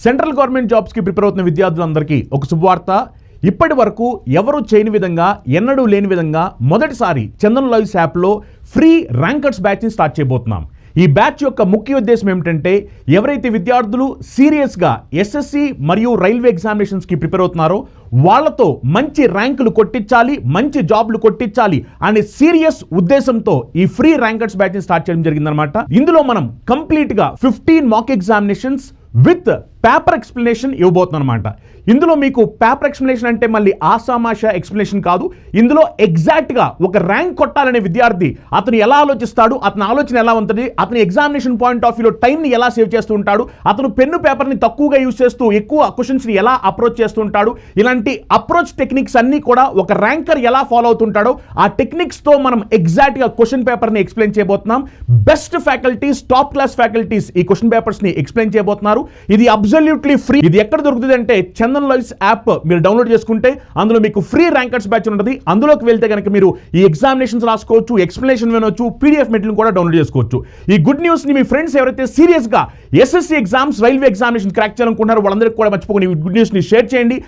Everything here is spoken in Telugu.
సెంట్రల్ గవర్నమెంట్ జాబ్స్కి ప్రిపేర్ అవుతున్న విద్యార్థులందరికీ ఒక శుభవార్త. ఇప్పటి వరకు ఎవరు చేయని విధంగా, ఎన్నడూ లేని విధంగా మొదటిసారి చందన్ లైవ్స్ యాప్లో ఫ్రీ ర్యాంకర్స్ బ్యాచ్ని స్టార్ట్ చేయబోతున్నాం. ఈ బ్యాచ్ యొక్క ముఖ్య ఉద్దేశం ఏమిటంటే, ఎవరైతే విద్యార్థులు సీరియస్గా ఎస్ఎస్సి మరియు రైల్వే ఎగ్జామినేషన్స్కి ప్రిపేర్ అవుతున్నారో వాళ్ళతో మంచి ర్యాంకులు కొట్టించాలి, మంచి జాబ్లు కొట్టించాలి అనే సీరియస్ ఉద్దేశంతో ఈ ఫ్రీ ర్యాంకర్స్ బ్యాచ్ని స్టార్ట్ చేయడం జరిగిందనమాట. ఇందులో మనం కంప్లీట్గా 15 మాక్ ఎగ్జామినేషన్స్ విత్ పేపర్ ఎక్స్ప్లెనేషన్ ఇవ్వబోతున్నాం అనమాట. ఇందులో మీకు పేపర్ ఎక్స్ప్లెనేషన్ అంటే మళ్ళీ ఆసామాషా ఎక్స్ప్లెనేషన్ కాదు. ఇందులో ఎగ్జాక్ట్గా ఒక ర్యాంక్ కొట్టాలనే విద్యార్థి అతను ఎలా ఆలోచిస్తాడు, అతని ఆలోచన ఎలా ఉంటుంది, అతని ఎగ్జామినేషన్ పాయింట్ ఆఫ్ వ్యూలో టైంని ఎలా సేవ్ చేస్తూ ఉంటాడు, అతను పెన్ను పేపర్ని తక్కువగా యూజ్ చేస్తూ ఎక్కువ క్వశ్చన్స్ని ఎలా అప్రోచ్ చేస్తూ ఉంటాడు, ఇలాంటి అప్రోచ్ టెక్నిక్స్ అన్నీ కూడా ఒక ర్యాంకర్ ఎలా ఫాలో అవుతుంటాడో ఆ టెక్నిక్స్తో మనం ఎగ్జాక్ట్గా క్వశ్చన్ పేపర్ని ఎక్స్ప్లెయిన్ చేయబోతున్నాం. Best faculties, top class faculties ఈ క్వశ్చన్ పేపర్స్ని ఎక్స్ప్లెయిన్ చేయబోతున్నారు. ఇది అబ్సల్యూట్లీ ఫ్రీ. ఇది ఎక్కడ దొరుకుతుంది అంటే చందన్ లైవ్స్ యాప్ మీరు డౌన్లోడ్ చేసుకుంటే అందులో మీకు ఫ్రీ ర్యాంకర్స్ బ్యాచ్ ఉంటుంది. అందులోకి వెళ్తే కనుక మీరు ఈ ఎగ్జామినేషన్స్ రాసుకోవచ్చు, ఎక్స్ప్లెనేషన్ వినొచ్చు, పీడిఎఫ్ మెటీరియల్ కూడా డౌన్లోడ్ చేసుకోవచ్చు. ఈ గుడ్ న్యూస్ ని మీ ఫ్రెండ్స్ ఎవరైతే సీరియస్ గా SSC exams, railway examination crack చేయాలనుకుంటున్నారో వాళ్ళందరికీ కూడా మర్చిపోకుండా ఈ గుడ్ న్యూస్ ని షేర్ చేయండి.